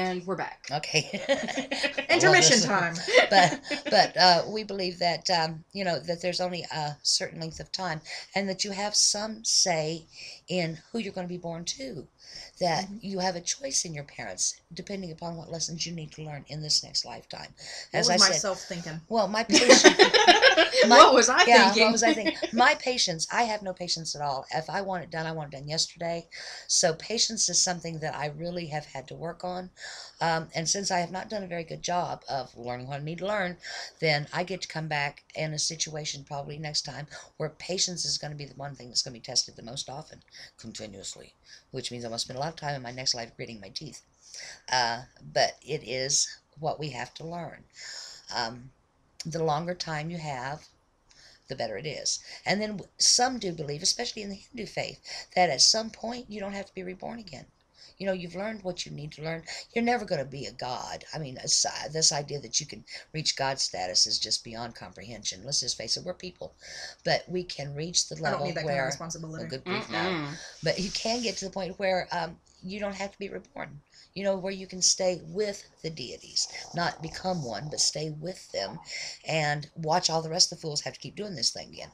And we're back. Okay. Intermission time. But we believe that that there's only a certain length of time, and that you have some say in who you're going to be born to. That you have a choice in your parents, depending upon what lessons you need to learn in this next lifetime. As what was myself thinking? Well, my patience. What was I thinking? What was I thinking? My patience. I have no patience at all. If I want it done, I want it done yesterday. So patience is something that I really have had to work on. And since I have not done a very good job of learning what I need to learn, then I get to come back in a situation probably next time where patience is going to be the one thing that's going to be tested the most often, continuously, which means I must spend a lot of time in my next life gritting my teeth. But it is what we have to learn. The longer time you have, the better it is. And then some do believe, especially in the Hindu faith, that at some point you don't have to be reborn again. You've learned what you need to learn. You're never going to be a god. I mean, this idea that you can reach God status is just beyond comprehension. Let's just face it, we're people. But we can reach the level where... I don't need that kind of responsibility. Good grief, no. But you can get to the point where you don't have to be reborn. Where you can stay with the deities. Not become one, but stay with them. And watch all the rest of the fools have to keep doing this thing again.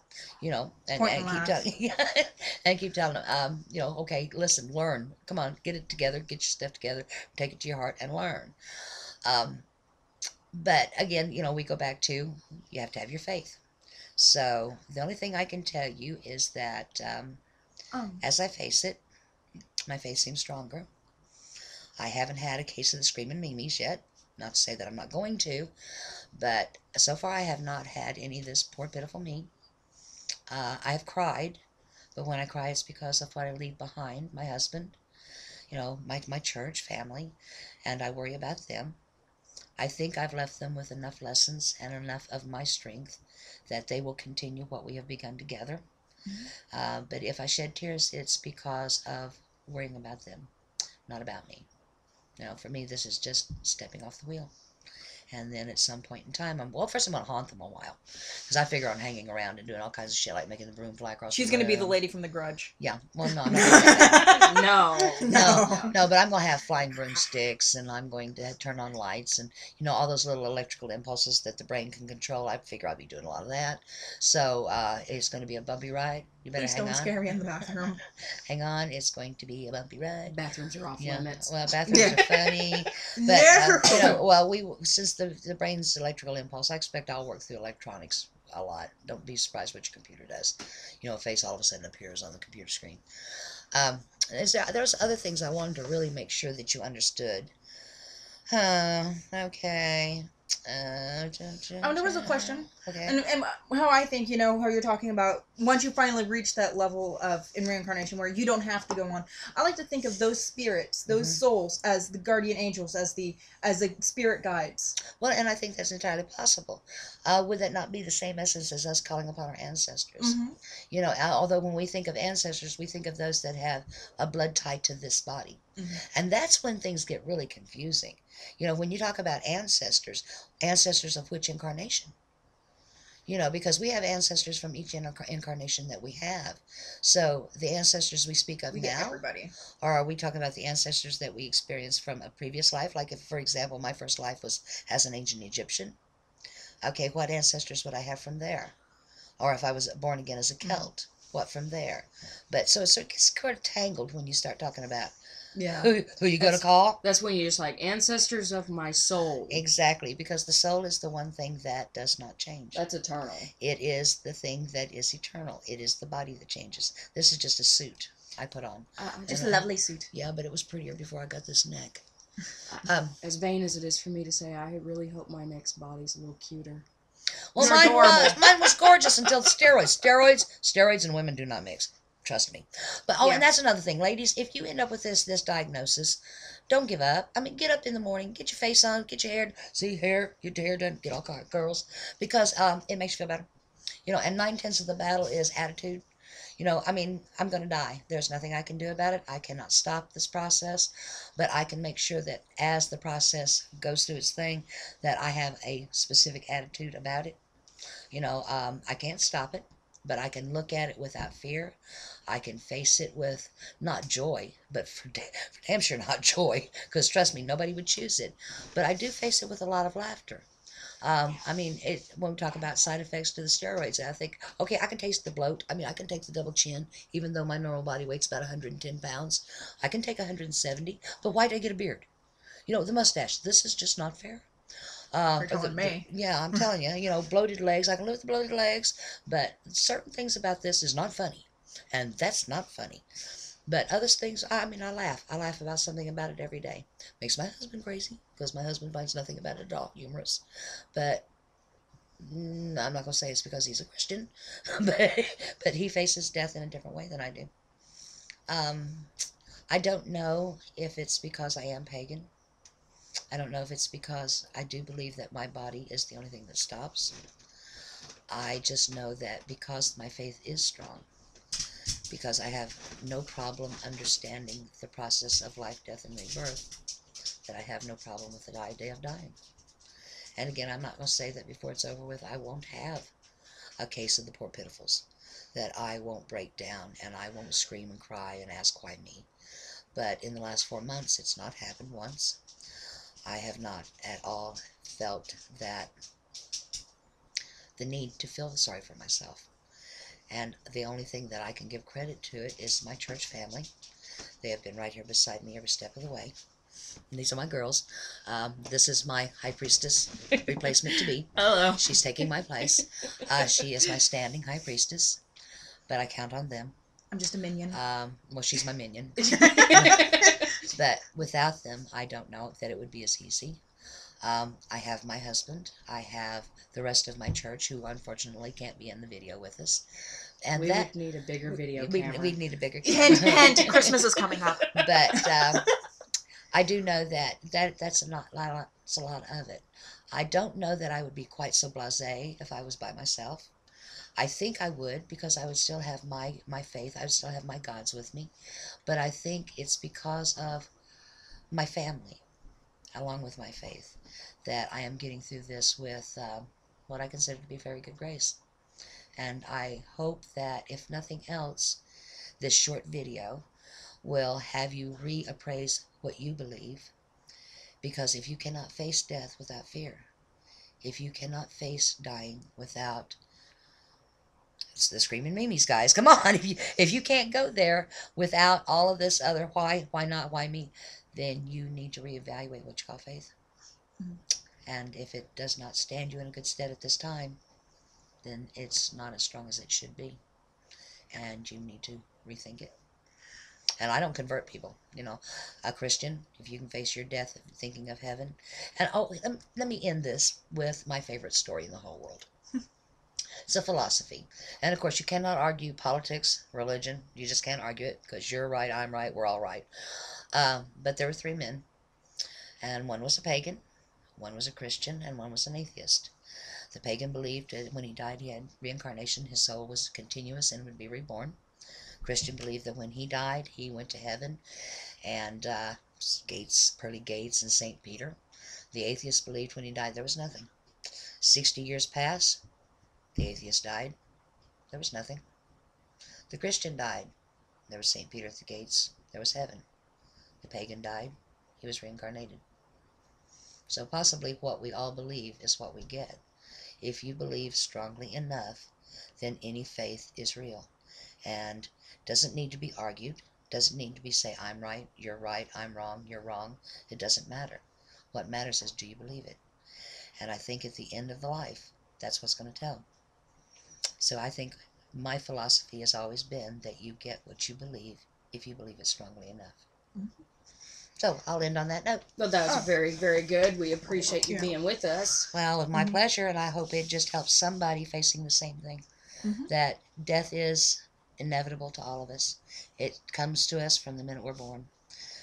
And keep telling them, okay, listen, learn. Come on, get it together, get your stuff together, take it to your heart and learn. But again, we go back to, you have to have your faith. So the only thing I can tell you is that as I face it, my faith seems stronger. I haven't had a case of the screaming memes yet. Not to say that I'm not going to, but so far I have not had any of this poor pitiful me. I have cried, but when I cry it's because of what I leave behind, my husband, my church family, and I worry about them. I think I've left them with enough lessons and enough of my strength that they will continue what we have begun together. But if I shed tears, it's because of worrying about them, not about me. For me, this is just stepping off the wheel. And then at some point in time, first I'm going to haunt them a while. Because I figure on hanging around and doing all kinds of shit, like making the broom fly across She's the going to room. be the lady from The Grudge. Yeah. Well, no, I'm not going to do that. No, but I'm going to have flying broomsticks, and I'm going to turn on lights, and, all those little electrical impulses that the brain can control. I figure I'll be doing a lot of that. So it's going to be a bumpy ride. You better hang on. Please don't scare me in the bathroom. Hang on, it's going to be a bumpy ride. Bathrooms are off limits. Well, bathrooms are funny. But, since the brain's electrical impulse, I expect I'll work through electronics a lot. Don't be surprised what your computer does. A face all of a sudden appears on the computer screen. There's other things I wanted to really make sure that you understood. Okay. There was a question. Okay. And how I think, how you're talking about once you finally reach that level of in reincarnation where you don't have to go on. I like to think of those spirits, those souls, as the guardian angels, as the spirit guides. Well, and I think that's entirely possible. Would that not be the same essence as us calling upon our ancestors? Although when we think of ancestors, we think of those that have a blood tie to this body. And that's when things get really confusing. When you talk about ancestors of which incarnation? Because we have ancestors from each incarnation that we have. So the ancestors we speak of now, everybody. Or are we talking about the ancestors that we experienced from a previous life? Like if, for example, my first life was as an ancient Egyptian. Okay, what ancestors would I have from there? Or if I was born again as a Celt, what from there? But so it gets kind of tangled when you start talking about who you going to call? That's when you're just like, ancestors of my soul. Exactly, because the soul is the one thing that does not change. That's eternal. It is the thing that is eternal. It is the body that changes. This is just a suit I put on. Just a lovely suit. Yeah, but it was prettier before I got this neck. As vain as it is for me to say, I really hope my next body's a little cuter. Well, mine was gorgeous until steroids. Steroids and women do not mix. Trust me. But and that's another thing, ladies. If you end up with this diagnosis, don't give up. I mean, get up in the morning, get your face on, get your hair, get your hair done, get all curls, because it makes you feel better. And 9/10 of the battle is attitude. I'm going to die. There's nothing I can do about it. I cannot stop this process, but I can make sure that as the process goes through its thing, that I have a specific attitude about it. I can't stop it. but I can look at it without fear. I can face it with not joy, but for damn sure not joy, because trust me, nobody would choose it. But I do face it with a lot of laughter. I mean, when we talk about side effects to the steroids, I think, okay, I can taste the bloat. I mean, I can take the double chin, even though my normal body weight's about 110 pounds. I can take 170, but why did I get a beard? You know, the mustache. This is just not fair. You're telling me. Yeah, I'm telling you, you know, bloated legs. I can live with the bloated legs, but certain things about this is not funny, and that's not funny. But other things, I mean, I laugh. I laugh about something about it every day. Makes my husband crazy, because my husband finds nothing about it at all humorous. But I'm not going to say it's because he's a Christian, but he faces death in a different way than I do. I don't know if it's because I am pagan. I don't know if it's because I do believe that my body is the only thing that stops. I just know that because my faith is strong, because I have no problem understanding the process of life, death, and rebirth, that I have no problem with the idea of dying. And again, I'm not going to say that before it's over with, I won't have a case of the poor pitifuls, that I won't break down and I won't scream and cry and ask why me. But in the last 4 months, it's not happened once. I have not at all felt that the need to feel sorry for myself. And the only thing that I can give credit to it is my church family. They have been right here beside me every step of the way. And these are my girls. This is my high-priestess replacement to be. Hello. She's taking my place. She is my standing high-priestess, but I count on them. I'm just a minion. Well, she's my minion. But without them, I don't know that it would be as easy. I have my husband. I have the rest of my church, who unfortunately can't be in the video with us. And we would need a bigger video camera. We'd need a bigger camera. Hint, Christmas is coming up. But I do know that's a lot of it. I don't know that I would be quite so blasé if I was by myself. I think I would, because I would still have my faith. I would still have my gods with me. But I think it's because of my family, along with my faith, that I am getting through this with what I consider to be very good grace. And I hope that, if nothing else, this short video will have you reappraise what you believe. Because if you cannot face death without fear, if you cannot face dying without... It's the screaming memes, guys. Come on. If you can't go there without all of this other why not, why me, then you need to reevaluate what you call faith. Mm-hmm. And if it does not stand you in a good stead at this time, then it's not as strong as it should be. And you need to rethink it. And I don't convert people. You know, a Christian, if you can face your death thinking of heaven. And let me end this with my favorite story in the whole world. It's a philosophy. And of course, you cannot argue politics, religion. You just can't argue it, because you're right, I'm right, we're all right. But there were 3 men, and one was a pagan, one was a Christian, and one was an atheist. The pagan believed that when he died, he had reincarnation. His soul was continuous and would be reborn. Christian believed that when he died, he went to heaven, and gates, pearly gates, and St. Peter. The atheist believed when he died there was nothing. 60 years passed. The atheist died. There was nothing. The Christian died. There was St. Peter at the gates. There was heaven. The pagan died. He was reincarnated. So possibly what we all believe is what we get. If you believe strongly enough, then any faith is real. And doesn't need to be argued. Doesn't need to be say, I'm right, I'm wrong, you're wrong. It doesn't matter. What matters is, do you believe it? And I think at the end of the life, that's what's going to tell. So I think my philosophy has always been that you get what you believe if you believe it strongly enough. Mm-hmm. So I'll end on that note. Well, that was very, very good. We appreciate you being with us. Well, with my pleasure, and I hope it just helps somebody facing the same thing. Mm-hmm. That death is inevitable to all of us. It comes to us from the minute we're born.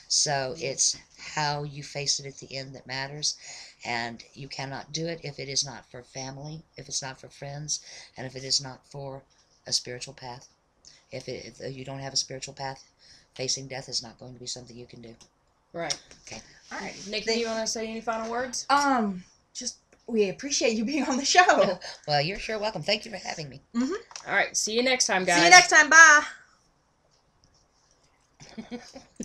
So it's how you face it at the end that matters. And you cannot do it if it is not for family, if it's not for friends, and if it is not for a spiritual path. If you don't have a spiritual path, facing death is not going to be something you can do. Right. Okay. All right. Nick, do you want to say any final words? Just we appreciate you being on the show. Well, you're sure welcome. Thank you for having me. Mm-hmm. All right. See you next time, guys. See you next time. Bye.